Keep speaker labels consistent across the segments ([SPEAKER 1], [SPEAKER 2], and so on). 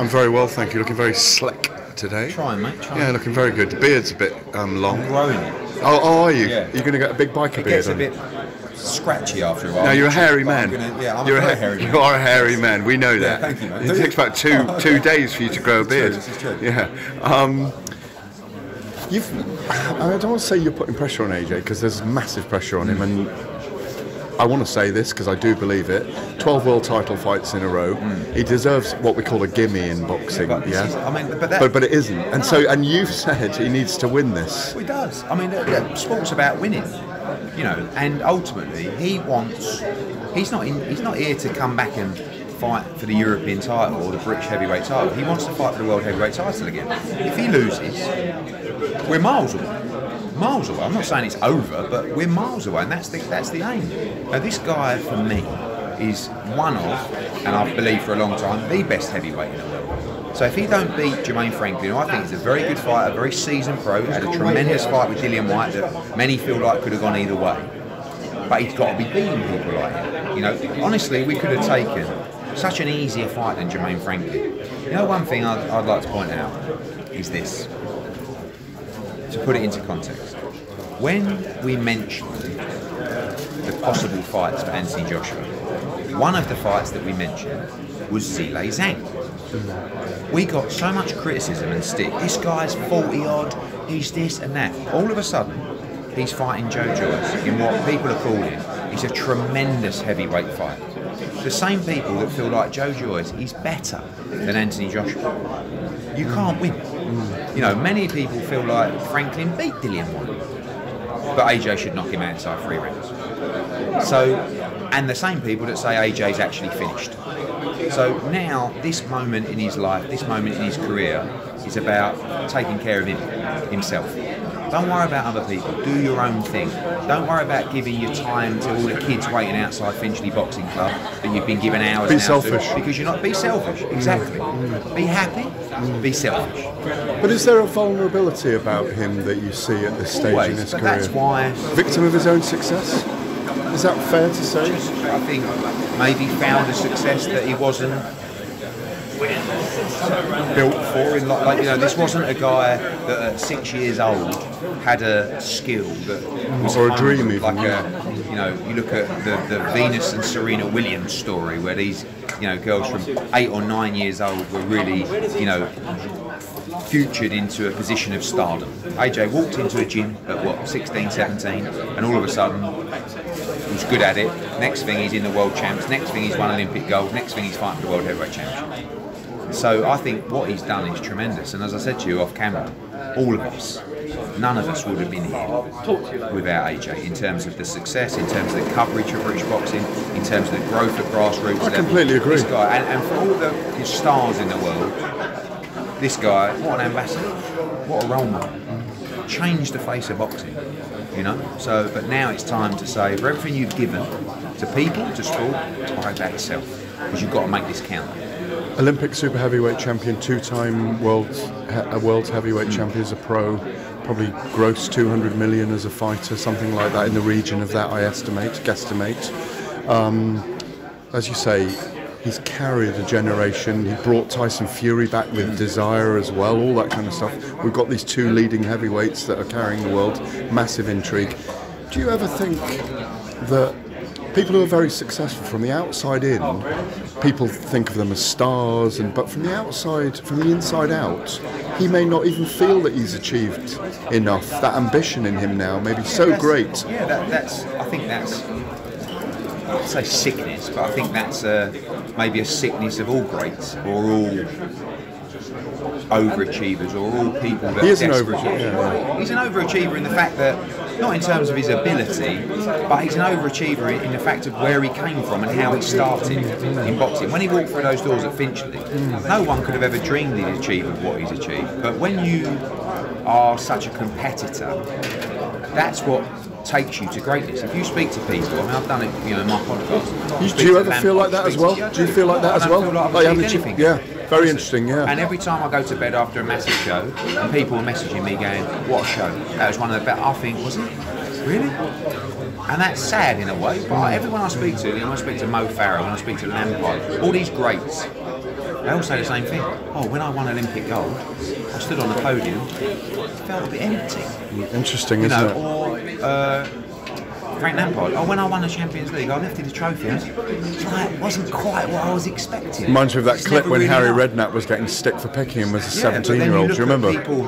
[SPEAKER 1] I'm very well, thank you. Looking very slick today.
[SPEAKER 2] Trying, mate. Trying.
[SPEAKER 1] Yeah, looking very good. The beard's a bit long.
[SPEAKER 2] I'm growing it.
[SPEAKER 1] Oh, are you?
[SPEAKER 2] Yeah.
[SPEAKER 1] You're going to get a big biker
[SPEAKER 2] It
[SPEAKER 1] beard
[SPEAKER 2] gets a
[SPEAKER 1] on.
[SPEAKER 2] bit scratchy after a while.
[SPEAKER 1] No, you're a hairy man.
[SPEAKER 2] I'm
[SPEAKER 1] You're
[SPEAKER 2] a very hairy man.
[SPEAKER 1] You are a hairy man. We know that.
[SPEAKER 2] Thank you, mate.
[SPEAKER 1] It takes about two days for you to grow a beard.
[SPEAKER 2] This is true.
[SPEAKER 1] Yeah. I don't want to say you're putting pressure on AJ because there's massive pressure on him, and I want to say this because I do believe it. 12 world title fights in a row. He deserves what we call a gimme in boxing.
[SPEAKER 2] But
[SPEAKER 1] yeah. But it isn't. And and you've said he needs to win this.
[SPEAKER 2] Well, he does. I mean, sport's about winning, you know. And ultimately, he wants. He's not here to come back and fight for the European title or the British heavyweight title. He wants to fight for the world heavyweight title again. If he loses, we're miles away. Miles away. I'm not saying it's over, but we're miles away, and that's the aim. Now, this guy, for me, is one of, and I believe for a long time, the best heavyweight in the world. So if he don't beat Jermaine Franklin, who I think is a very good fighter, a very seasoned pro, had a tremendous fight with Dillian Whyte that many feel like could have gone either way. But he's got to be beating people like him. You know, honestly, we could have taken such an easier fight than Jermaine Franklin. You know, one thing I'd like to point out is this. To put it into context, when we mentioned the possible fights for Anthony Joshua, one of the fights that we mentioned was Zhilei Zhang. We got so much criticism and stick. This guy's 40 odd, he's this and that. All of a sudden, he's fighting Joe Joyce in what people are calling is a tremendous heavyweight fight. The same people that feel like Joe Joyce is better than Anthony Joshua. You can't win. You know, many people feel like Franklin beat Dillian Whyte, but AJ should knock him out inside 3 rounds. So, and the same people that say AJ's actually finished. So now, this moment in his life, this moment in his career, is about taking care of himself. Don't worry about other people. Do your own thing. Don't worry about giving your time to all the kids waiting outside Finchley Boxing Club that you've been given hours.
[SPEAKER 1] Be selfish.
[SPEAKER 2] Because you're not. Be selfish. Exactly. Be happy. Be selfish.
[SPEAKER 1] But is there a vulnerability about him that you see at this stage in his
[SPEAKER 2] but
[SPEAKER 1] career?
[SPEAKER 2] That's why.
[SPEAKER 1] Victim of his own success? Is that fair to say?
[SPEAKER 2] I think maybe found a success that he wasn't built for. In like you know, this wasn't a guy that at 6 years old had a skill that was
[SPEAKER 1] or a dream, even.
[SPEAKER 2] Like you know, you look at the Venus and Serena Williams story, where these girls from 8 or 9 years old were really futured into a position of stardom. AJ walked into a gym at what, 16, 17, and all of a sudden he's good at it. Next thing he's in the world champs. Next thing he's won Olympic gold. Next thing he's fighting for the world heavyweight championship. So I think what he's done is tremendous. And as I said to you off camera, all of us, none of us would have been here without AJ in terms of the success, in terms of the coverage of British boxing, in terms of the growth at grassroots level.
[SPEAKER 1] I completely agree.
[SPEAKER 2] This guy, and for all the stars in the world, this guy, what an ambassador, what a role model. Changed the face of boxing, you know. So, but now it's time to say, for everything you've given to people, to sport, buy back yourself, because you've got to make this count.
[SPEAKER 1] Olympic super heavyweight champion, 2-time world heavyweight champion as a pro, probably gross 200 million as a fighter, something like that, in the region of that, I guesstimate. As you say, he's carried a generation. He brought Tyson Fury back with desire as well, all that kind of stuff. We've got these 2 leading heavyweights that are carrying the world. Massive intrigue. Do you ever think that people who are very successful from the outside in, people think of them as stars, but from the outside, from the inside out, he may not even feel that he's achieved enough. That ambition in him now may be so great.
[SPEAKER 2] Yeah, I think that's, I'd say sickness, but I think that's maybe a sickness of all greats, or all overachievers, or all people that
[SPEAKER 1] he is an overachiever.
[SPEAKER 2] Yeah. He's an overachiever in the fact that, not in terms of his ability, but he's an overachiever in the fact of where he came from and how he started in boxing. When he walked through those doors at Finchley, no one could have ever dreamed he'd achieve what he's achieved. But when you are such a competitor, that's what takes you to greatness. If you speak to people, I mean, I've done it, in my podcast.
[SPEAKER 1] Do you ever feel like that as well? Do you feel like that as well?
[SPEAKER 2] I don't feel like I've achieved anything.
[SPEAKER 1] Yeah, very interesting, yeah.
[SPEAKER 2] And every time I go to bed after a massive show, and people are messaging me going, what a show. That was one of the best. I think, was it? Really? And that's sad in a way, but everyone I speak to, when I speak to Mo Farah, when I speak to Lampard, all these greats, they all say the same thing. Oh, when I won Olympic gold, I stood on the podium, it felt a bit empty.
[SPEAKER 1] Interesting, isn't it?
[SPEAKER 2] Or Frank Lampard, oh, when I won the Champions League, I lifted the trophy. It wasn't quite what I was expecting.
[SPEAKER 1] Reminds me of that clip when Harry Redknapp was getting stick for picking him as a 17-year-old. Do you remember?
[SPEAKER 2] People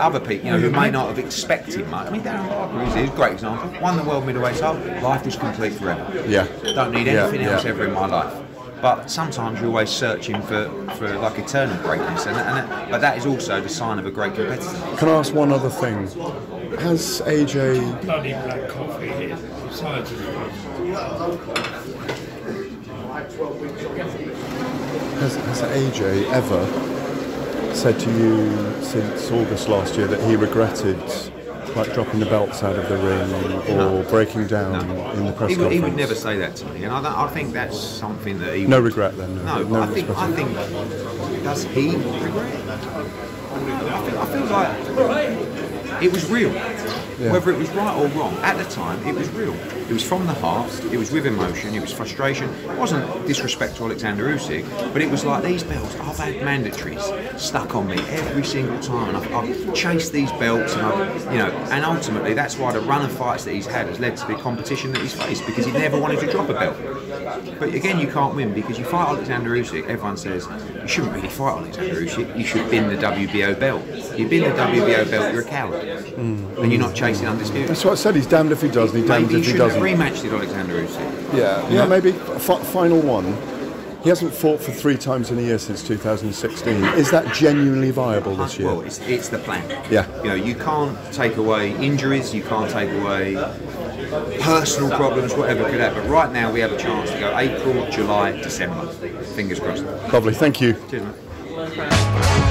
[SPEAKER 2] other people, who may not have expected much. I mean, Darren Barker is a great example. Won the world middleweight title, life was complete forever.
[SPEAKER 1] Yeah.
[SPEAKER 2] Don't need anything else ever in my life. But sometimes you're always searching for like eternal greatness, but that is also the sign of a great competitor.
[SPEAKER 1] Can I ask one other thing? Has AJ...
[SPEAKER 3] Bloody black coffee here. Besides
[SPEAKER 1] Has AJ ever said to you since August last year that he regretted like dropping the belts out of the ring or breaking down in the press conference?
[SPEAKER 2] He would never say that to me, and I think that's something that he...
[SPEAKER 1] No regret then?
[SPEAKER 2] No, I think does he regret? I feel like it was real. Yeah. Whether it was right or wrong, at the time, it was real. It was from the heart, it was with emotion, it was frustration. It wasn't disrespect to Alexander Usyk, but it was like, these belts, I've had mandatories stuck on me every single time, and I've chased these belts, and and ultimately that's why the run of fights that he's had has led to the competition that he's faced, because he never wanted to drop a belt. But again, you can't win, because you fight Alexander Usyk, everyone says, you shouldn't really fight Alexander Usyk, you should bin the WBO belt. You bin the WBO belt, you're a coward. And you're not chasing undisputed.
[SPEAKER 1] That's what I said, he's damned if he does and he's damned if he doesn't.
[SPEAKER 2] Maybe he shouldn't have rematched with Alexander Usyk.
[SPEAKER 1] Yeah, maybe. Final one. He hasn't fought for 3 times in a year since 2016. Is that genuinely viable this year?
[SPEAKER 2] Well, it's the plan.
[SPEAKER 1] Yeah.
[SPEAKER 2] You can't take away injuries, you can't take away personal problems, whatever could happen. But right now we have a chance to go April, July, December. Fingers crossed.
[SPEAKER 1] Lovely, thank you.
[SPEAKER 2] Cheers, mate.